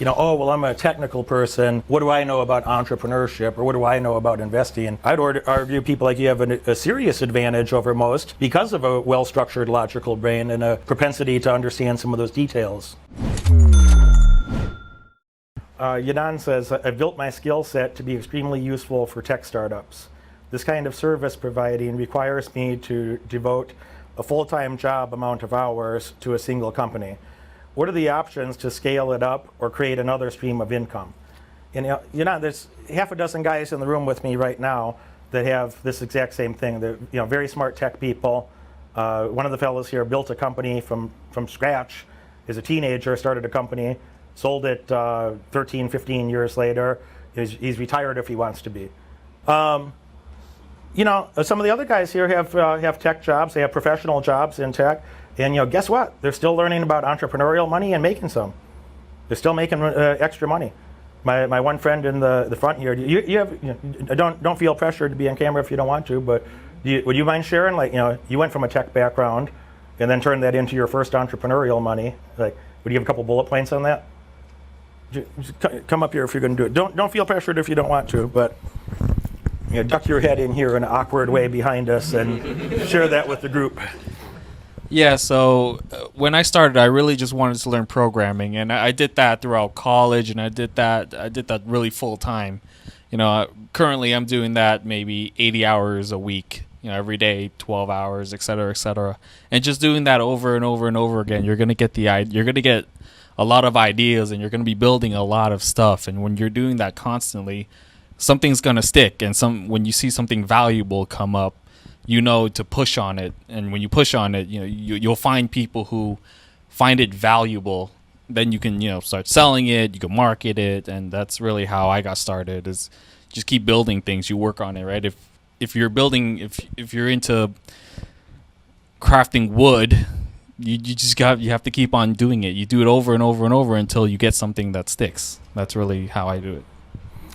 oh, well, I'm a technical person. What do I know about entrepreneurship, or what do I know about investing? I'd argue people like you have a serious advantage over most because of a well-structured logical brain and a propensity to understand some of those details. Yanan says, I've built my skill set to be extremely useful for tech startups. This kind of service providing requires me to devote a full-time job amount of hours to a single company. What are the options to scale it up or create another stream of income? And there's half a dozen guys in the room with me right now that have this exact same thing. They're very smart tech people. One of the fellows here built a company from scratch as a teenager, started a company, sold it 13, 15 years later. He's retired if he wants to be. Some of the other guys here have tech jobs. They have professional jobs in tech. And guess what? They're still learning about entrepreneurial money and making some. They're still making extra money. My one friend in the front here, don't feel pressured to be on camera if you don't want to, but would you mind sharing, you went from a tech background and then turned that into your first entrepreneurial money. Would you have a couple bullet points on that? Just come up here if you're going to do it. Don't feel pressured if you don't want to, but duck your head in here in an awkward way behind us and share that with the group. Yeah, so when I started, I really just wanted to learn programming, and I did that throughout college, and I did that really full time. Currently I'm doing that maybe 80 hours a week, every day, 12 hours, et cetera, and just doing that over and over and over again. You're gonna get a lot of ideas, and you're gonna be building a lot of stuff. And when you're doing that constantly, something's gonna stick, and when you see something valuable come up, to push on it. And when you push on it, you'll find people who find it valuable. Then you can, start selling it, you can market it. And that's really how I got started, is just keep building things. You work on it, right? If you're into crafting wood, you have to keep on doing it. You do it over and over and over until you get something that sticks. That's really how I do it.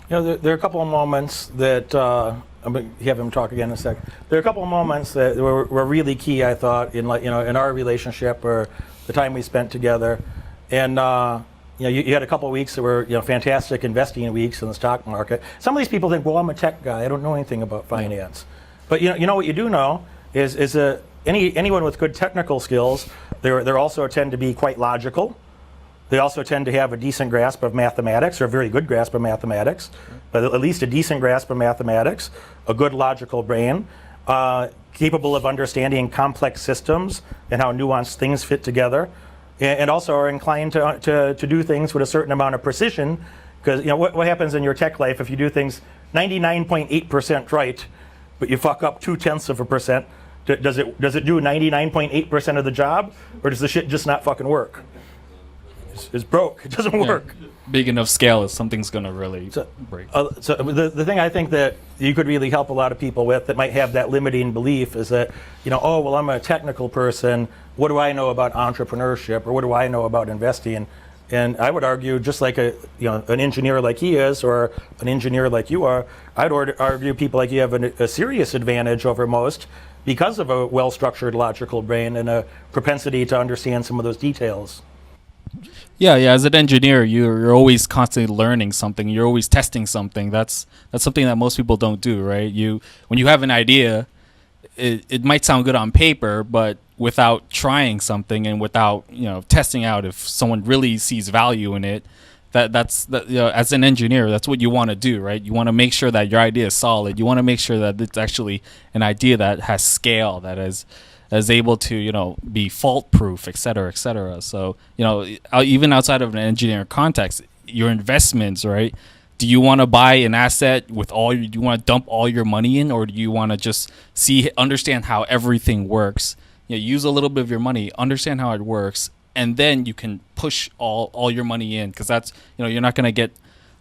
There are a couple of moments that, I'm going to have him talk again in a second. There are a couple of moments that were really key, I thought, in our relationship or the time we spent together. And you had a couple of weeks that were fantastic investing weeks in the stock market. Some of these people think, well, I'm a tech guy, I don't know anything about finance. But what you do know is anyone with good technical skills, they also tend to be quite logical. They also tend to have a decent grasp of mathematics, or a very good grasp of mathematics, but at least a decent grasp of mathematics, a good logical brain, capable of understanding complex systems and how nuanced things fit together, and also are inclined to do things with a certain amount of precision. Because what happens in your tech life if you do things 99.8% right, but you fuck up 0.2%? Does it do 99.8% of the job, or does the shit just not fucking work? It's broke. It doesn't work. Big enough scale is something's going to really break. So the thing I think that you could really help a lot of people with that might have that limiting belief is that, oh, well, I'm a technical person. What do I know about entrepreneurship, or what do I know about investing? And I would argue, just like an engineer like he is, or an engineer like you are, I'd argue people like you have a serious advantage over most because of a well-structured logical brain and a propensity to understand some of those details. Yeah. As an engineer, you're always constantly learning something. You're always testing something. That's something that most people don't do, right? When you have an idea, it might sound good on paper, but without trying something and without testing out if someone really sees value in it, that's as an engineer, that's what you want to do, right? You want to make sure that your idea is solid. You want to make sure that it's actually an idea that has scale, that is able to be fault proof, et cetera, et cetera. So even outside of an engineering context, your investments, right? Do you want to buy an asset do you want to dump all your money in, or do you want to just understand how everything works? Use a little bit of your money, understand how it works, and then you can push all your money in, because that's you're not going to get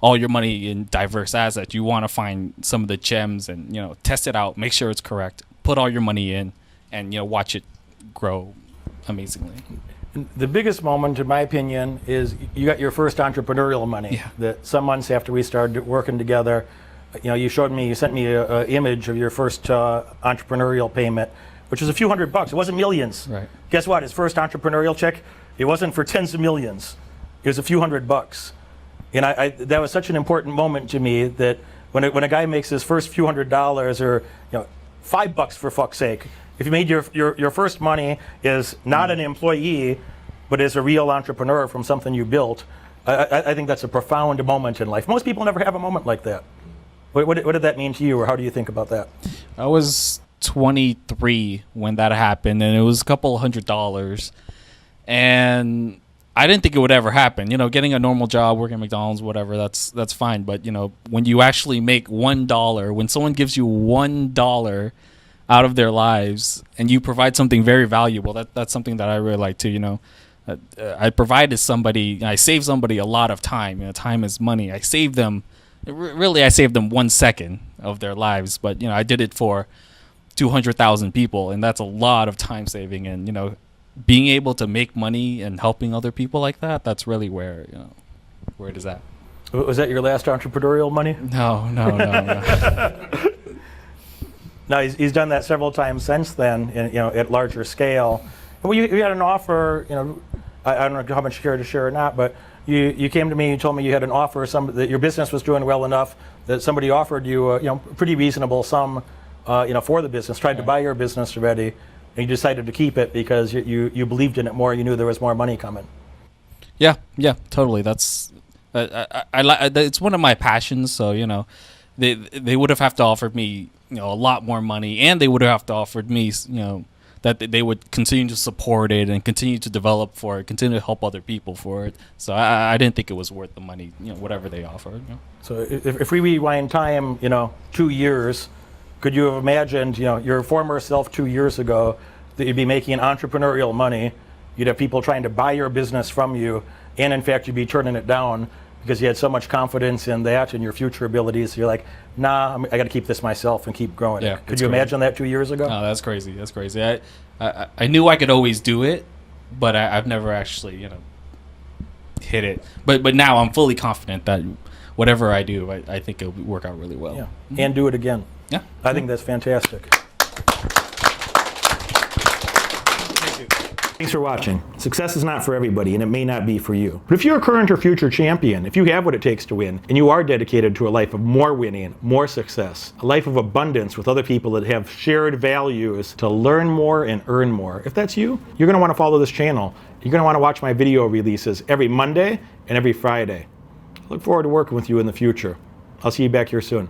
all your money in diverse assets. You want to find some of the gems and test it out, make sure it's correct, put all your money in, and watch it grow amazingly. The biggest moment, in my opinion, is you got your first entrepreneurial money. Yeah. That some months after we started working together, you sent me an image of your first entrepreneurial payment, which was a few $100. It wasn't millions. Right. Guess what? His first entrepreneurial check, it wasn't for tens of millions. It was a few $100. And that was such an important moment to me that when a guy makes his first few $100s, or $5 for fuck's sake, if you made your first money as not an employee, but as a real entrepreneur from something you built, I think that's a profound moment in life. Most people never have a moment like that. What did that mean to you, or how do you think about that? I was 23 when that happened, and it was a couple $100s, and I didn't think it would ever happen. Getting a normal job, working at McDonald's, whatever, that's fine. But when you actually make $1, when someone gives you $1 out of their lives, and you provide something very valuable, that's something that I really like too. I provided somebody, I saved somebody a lot of time. Time is money. I saved them 1 second of their lives, but I did it for 200,000 people, and that's a lot of time saving. And being able to make money and helping other people like that's really where it is at. Was that your last entrepreneurial money? No. No, he's done that several times since then, at larger scale. Well, you had an offer, I don't know how much you care to share or not, but you came to me, you told me you had an offer, that your business was doing well enough that somebody offered you a pretty reasonable sum for the business, tried to buy your business already, and you decided to keep it because you believed in it more, you knew there was more money coming. Yeah, totally. That's it's one of my passions, so they would have to offer me a lot more money, and they would have to offered me that they would continue to support it and continue to develop for it, continue to help other people for it. So I didn't think it was worth the money, whatever they offered. So if we rewind time, 2 years, could you have imagined, your former self 2 years ago, that you'd be making entrepreneurial money, you'd have people trying to buy your business from you, and in fact you'd be turning it down because you had so much confidence in that and your future abilities. So you're like, nah, I got to keep this myself and keep growing. Yeah, could you imagine that 2 years ago? No, that's crazy. That's crazy. I knew I could always do it, but I've never actually, hit it. But now I'm fully confident that whatever I do, I think it'll work out really well. Yeah, and do it again. Yeah. I think that's fantastic. Thanks for watching. Success is not for everybody, and it may not be for you. But if you're a current or future champion, if you have what it takes to win, and you are dedicated to a life of more winning, more success, a life of abundance with other people that have shared values to learn more and earn more, if that's you, you're going to want to follow this channel. You're going to want to watch my video releases every Monday and every Friday. I look forward to working with you in the future. I'll see you back here soon.